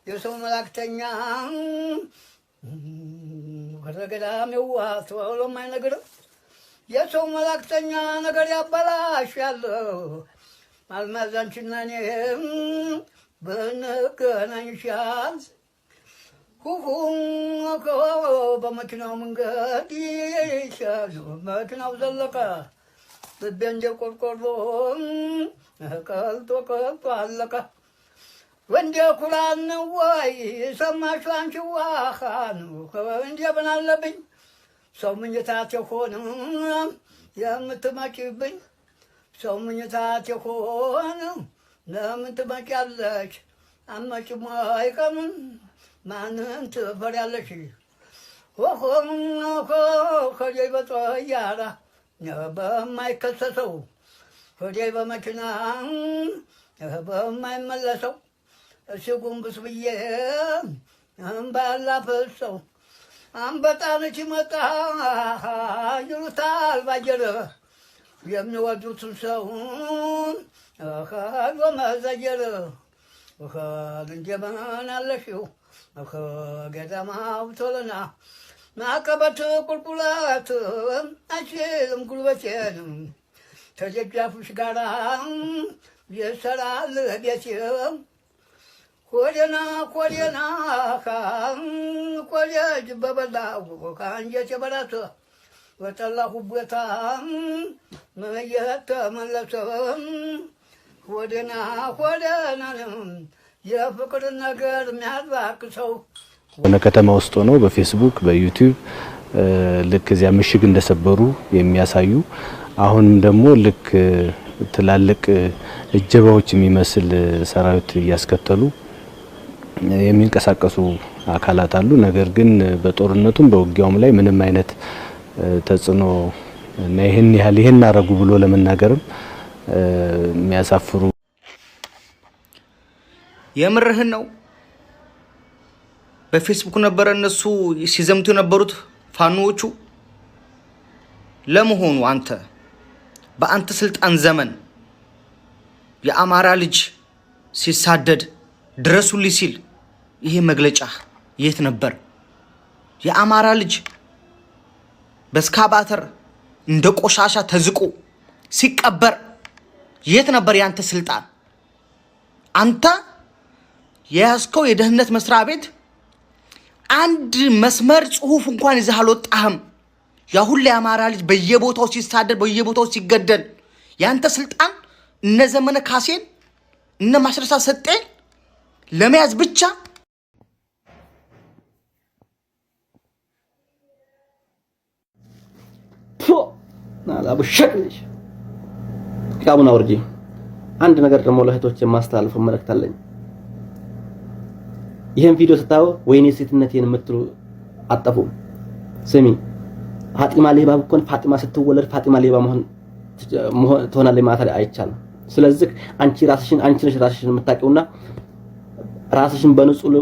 የሰው መላእክተኛ ወረገዳም ይዋት ወለማይ ነገር የሰው መላእክተኛ ነገር ያበላሻል ማልማዛንችና እኔ በነገናኝሻል በመኪናው መንገድ ይሻሉ መኪናው ዘለቀ ልቤንጀ ቆርቆሮ ቀልጦ አለቀ ወንዴ ኩራን ወይ ሰማሽ አንቺ ዋኻን ወንዴ በናለብኝ ሰው ምኝታት የሆነ የምትመጪብኝ ሰው ምኝታት የሆነ ለምን ትመጪያለሽ አመጭም አይቀምን ማንን ትፈሪያለሽ ከጀይ በጦያራ በማይከሰሰው ከጀይ በመኪና በማይመለሰው እሺ ጉንብስ ብዬ ባላፈሰው አንበጣነች መጣ ይሉታል ባጀረ የሚወዱትን ሰው ወመዘጀረ እንጀበናን አለሽው ገዳማው ቶለና ማቀበት ቁልቁለት አይችልም ጉልበቴን ተደጃፉሽ ጋራ የሰራል ቤቴ ኮዴና ኮዴጅ በበላው ከአንጀቴ በላት በጠላሁ ቦታ እየተመለሰ ኮዴና የፍቅር ነገር የሚያባክሰው ወነ ከተማ ውስጥ ሆነው በፌስቡክ በዩቲዩብ ልክ እዚያ ምሽግ እንደሰበሩ የሚያሳዩ አሁንም ደግሞ ልክ ትላልቅ እጀባዎች የሚመስል ሰራዊት እያስከተሉ የሚንቀሳቀሱ አካላት አሉ። ነገር ግን በጦርነቱም በውጊያውም ላይ ምንም አይነት ተጽዕኖ እና ይሄን አረጉ ብሎ ለመናገርም የሚያሳፍሩ የምርህን ነው። በፌስቡክ ነበር እነሱ ሲዘምቱ የነበሩት ፋኖቹ። ለመሆኑ አንተ በአንተ ስልጣን ዘመን የአማራ ልጅ ሲሳደድ ድረሱልኝ ሲል ይሄ መግለጫ የት ነበር? የአማራ ልጅ በስካባተር እንደ ቆሻሻ ተዝቆ ሲቀበር የት ነበር ያንተ ስልጣን? አንተ የያዝከው የደህንነት መስሪያ ቤት አንድ መስመር ጽሁፍ እንኳን ይዘህ አልወጣህም። ያ ሁሉ የአማራ ልጅ በየቦታው ሲሳደድ በየቦታው ሲገደል ያንተ ስልጣን እነ ዘመነ ካሴን እነ ማስረሻ ሰጤን ለመያዝ ብቻ። አላበሸቅልሽ ቃሙና ወርጂ አንድ ነገር ደግሞ ለእህቶች የማስተላልፈው መልእክት አለኝ። ይሄን ቪዲዮ ስታዩ ወይኔ ሴትነቴን የምትሉ አጠፉ። ስሚ ፋጢማ ሌባ ብኮን ፋጢማ ስትወለድ ፋጢማ ሌባ መሆን ትሆናለች ማለት አይቻልም። ስለዚህ አንቺ ነሽ ራስሽን የምታውቂውና ራስሽን በንጹህ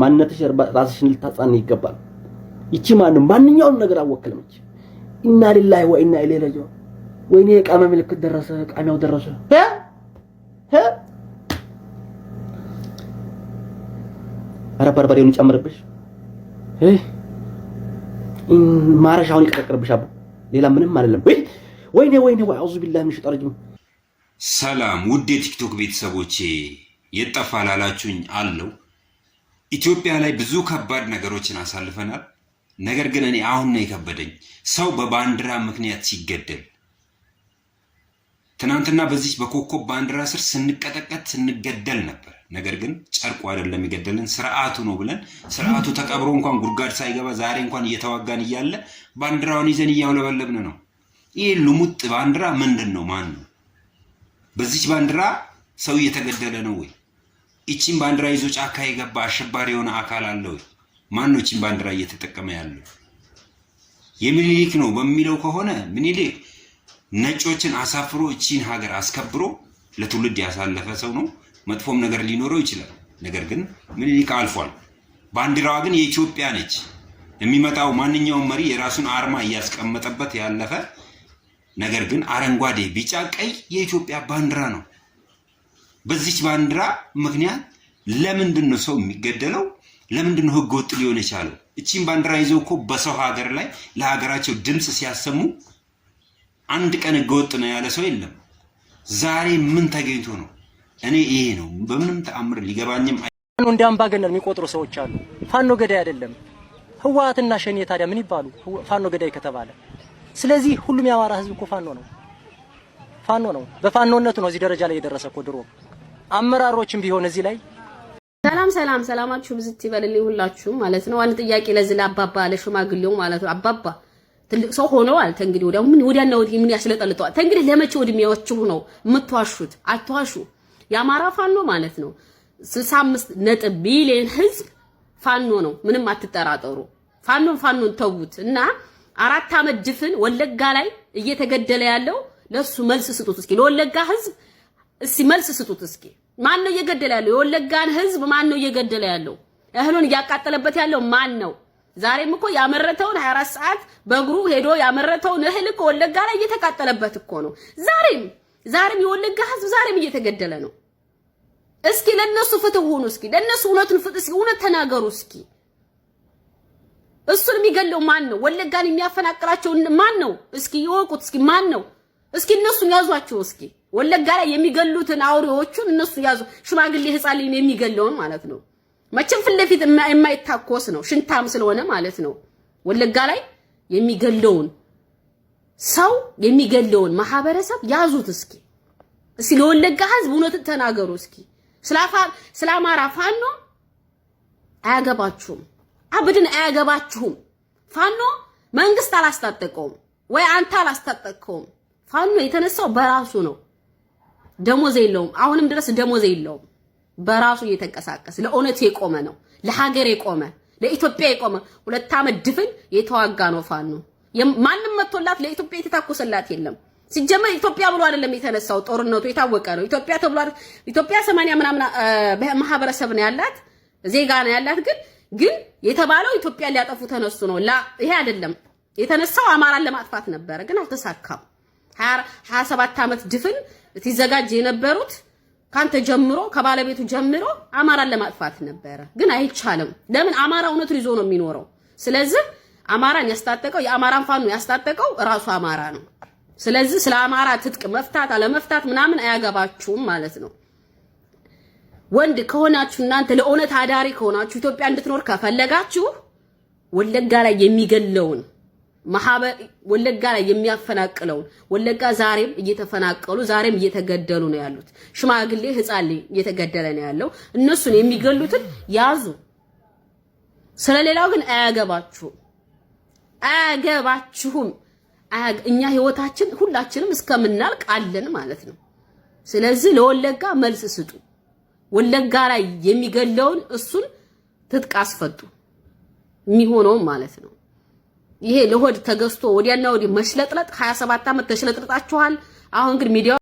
ማንነትሽ ራስሽን ልታጻን ይገባል። ይቺ ማንኛውም ነገር አወክለምች ኢና ሊላሂ ወኢና ኢለይሂ ራጂዑን። ወይኔ ቃመ ምልክት ደረሰ፣ ቃሚያው ደረሰ። ኧረ በርበሬውን ጨምርብሽ ማረሻውን ይቀረቅርብሽ አቦ ሌላ ምንም አይደለም ወይኔ አውዙ ቢላሂ ሚነሽ ሸይጣን ረጂም ሰላም ውድ የቲክቶክ ቤተሰቦቼ የጠፋ ላላችሁኝ አለው ኢትዮጵያ ላይ ብዙ ከባድ ነገሮችን አሳልፈናል ነገር ግን እኔ አሁን ነው የከበደኝ ሰው በባንዲራ ምክንያት ሲገደል ትናንትና በዚህ በኮከብ ባንዲራ ስር ስንቀጠቀጥ ስንገደል ነበር ነገር ግን ጨርቁ አይደለም ይገደልን ስርዓቱ ነው ብለን ስርዓቱ ተቀብሮ እንኳን ጉርጋድ ሳይገባ ዛሬ እንኳን እየተዋጋን ይያለ ባንዲራውን ይዘን ያውለበለብን ነው ይሄ ልሙጥ ባንዲራ ምንድነው ማን ነው በዚህ ባንዲራ ሰው እየተገደለ ነው ወይ እቺን ባንዲራ ይዞ ጫካ የገባ አሸባሪ የሆነ አካል አለ ወይ ማን ነው እቺን ባንዲራ እየተጠቀመ ያለው የሚኒሊክ ነው በሚለው ከሆነ ሚኒሊክ ነጮችን አሳፍሮ እቺን ሀገር አስከብሮ ለትውልድ ያሳለፈ ሰው ነው መጥፎም ነገር ሊኖረው ይችላል ነገር ግን ሚኒሊክ አልፏል ባንዲራዋ ግን የኢትዮጵያ ነች የሚመጣው ማንኛውም መሪ የራሱን አርማ ያስቀመጠበት ያለፈ ነገር ግን አረንጓዴ ቢጫ ቀይ የኢትዮጵያ ባንዲራ ነው በዚህ ባንዲራ ምክንያት ለምንድን ነው ሰው የሚገደለው ለምንድን ነው ህገ ወጥ ሊሆን የቻለው እቺን ባንዲራ ይዘው እኮ በሰው ሀገር ላይ ለሀገራቸው ድምጽ ሲያሰሙ አንድ ቀን ህገ ወጥ ነው ያለ ሰው የለም ዛሬ ምን ተገኝቶ ነው እኔ ይሄ ነው በምንም ተአምር ሊገባኝም ፋኖ እንደ አምባገነን የሚቆጥሩ ሰዎች አሉ ፋኖ ገዳይ አይደለም ህወሓትና ሸኔ ታዲያ ምን ይባሉ ፋኖ ገዳይ ከተባለ ስለዚህ ሁሉም ያማራ ህዝብ እኮ ፋኖ ነው በፋኖነቱ ነው እዚህ ደረጃ ላይ የደረሰ እኮ ድሮ አመራሮችም ቢሆን እዚህ ላይ ሰላማችሁ ብዝት ይበልልኝ ሁላችሁም ማለት ነው አንድ ጥያቄ ለዚህ ለአባባ ለሽማግሌው ማለት ነው አባባ ትልቅ ሰው ሆነዋል እንግዲህ ወዲያና ወዲህ ምን ያስለጠልጠዋል እንግዲህ ለመቼ እድሜያችሁ ነው የምትዋሹት አትዋሹ ያማራ ፋኖ ማለት ነው 65 ቢሊዮን ህዝብ ፋኖ ነው ምንም አትጠራጠሩ ፋኖን ተውት እና 4 አመት ድፍን ወለጋ ላይ እየተገደለ ያለው ለሱ መልስ ስጡት እስኪ ለወለጋ ህዝብ መልስ ስጡት እስኪ ማን ነው እየገደለ ያለው የወለጋን ህዝብ ማን ነው እየገደለ ያለው እህሉን እያቃጠለበት ያለው ማን ነው ዛሬም እኮ ያመረተውን 24 ሰዓት በእግሩ ሄዶ ያመረተውን እህል እኮ ወለጋ ላይ እየተቃጠለበት እኮ ነው ዛሬም የወለጋ ህዝብ ዛሬም እየተገደለ ነው እስኪ ለነሱ ፍትህ ሆኖ እስኪ ለነሱ እውነት ተናገሩ እስኪ እሱን የሚገለው ማን ነው ወለጋን የሚያፈናቅላቸው ማን ነው እስኪ ይወቁት እስኪ ማን ነው እስኪ እነሱን ያዟቸው እስኪ ወለጋ ላይ የሚገሉትን አውሬዎቹን እነሱ ያዙ ሽማግሌ ህፃን ልጅ የሚገለውን ማለት ነው መቼም ፍለፊት የማይታኮስ ነው ሽንታም ስለሆነ ማለት ነው ወለጋ ላይ የሚገለውን ሰው የሚገለውን ማህበረሰብ ያዙት እስኪ ለወለጋ ህዝብ እውነት ተናገሩ እስኪ ስለ አማራ ፋኖ አያገባችሁም አብድን አያገባችሁም ፋኖ መንግስት አላስታጠቀውም ወይ አንተ አላስታጠቀውም ፋኖ የተነሳው በራሱ ነው ደሞዝ የለውም አሁንም ድረስ ደሞዝ የለውም በራሱ እየተንቀሳቀሰ ለኦነት የቆመ ነው ለሀገር የቆመ ለኢትዮጵያ የቆመ 2 አመት ድፍን የተዋጋ ነው ፋኖ ማንንም መጥቶላት ለኢትዮጵያ የተታኮሰላት የለም ሲጀመር ኢትዮጵያ ብሎ አይደለም የተነሳው ጦርነቱ የታወቀ ነው ኢትዮጵያ ተብሏል ኢትዮጵያ 80 ምናምን ማህበረሰብ ነው ያላት ዜጋ ነው ያላት ግን የተባለው ኢትዮጵያ ሊያጠፉ ተነሱ ነው ይሄ አይደለም የተነሳው አማራን ለማጥፋት ነበር ግን አልተሳካም 27 አመት ድፍን ሲዘጋጅ የነበሩት ካንተ ጀምሮ ከባለቤቱ ጀምሮ አማራን ለማጥፋት ነበር ግን አይቻልም ለምን አማራ እውነቱን ይዞ ነው የሚኖረው ስለዚህ አማራን ያስታጠቀው የአማራን ፋኖ ያስታጠቀው ራሱ አማራ ነው ስለዚህ ስለ አማራ ትጥቅ መፍታት አለመፍታት ምናምን አያገባችሁም ማለት ነው ወንድ ከሆናችሁ እናንተ ለኦነት አዳሪ ከሆናችሁ ኢትዮጵያ እንድትኖር ከፈለጋችሁ ወለጋ ላይ የሚገለውን ወለጋ ላይ የሚያፈናቅለውን ወለጋ ዛሬም እየተፈናቀሉ ዛሬም እየተገደሉ ነው ያሉት ሽማግሌ ህፃን ልጅ እየተገደለ ነው ያለው እነሱን የሚገሉትን ያዙ ስለሌላው ግን አያገባችሁም እኛ ህይወታችን ሁላችንም እስከምናልቅ አለን ማለት ነው ስለዚህ ለወለጋ መልስ ስጡ ወለጋ ላይ የሚገለውን እሱን ትጥቅ አስፈቱ የሚሆነው ማለት ነው ይሄ ለሆድ ተገዝቶ ወዲያና ወዲ መሽለጥለጥ 27 አመት ተሽለጥልጣችኋል አሁን ግን ሚዲያ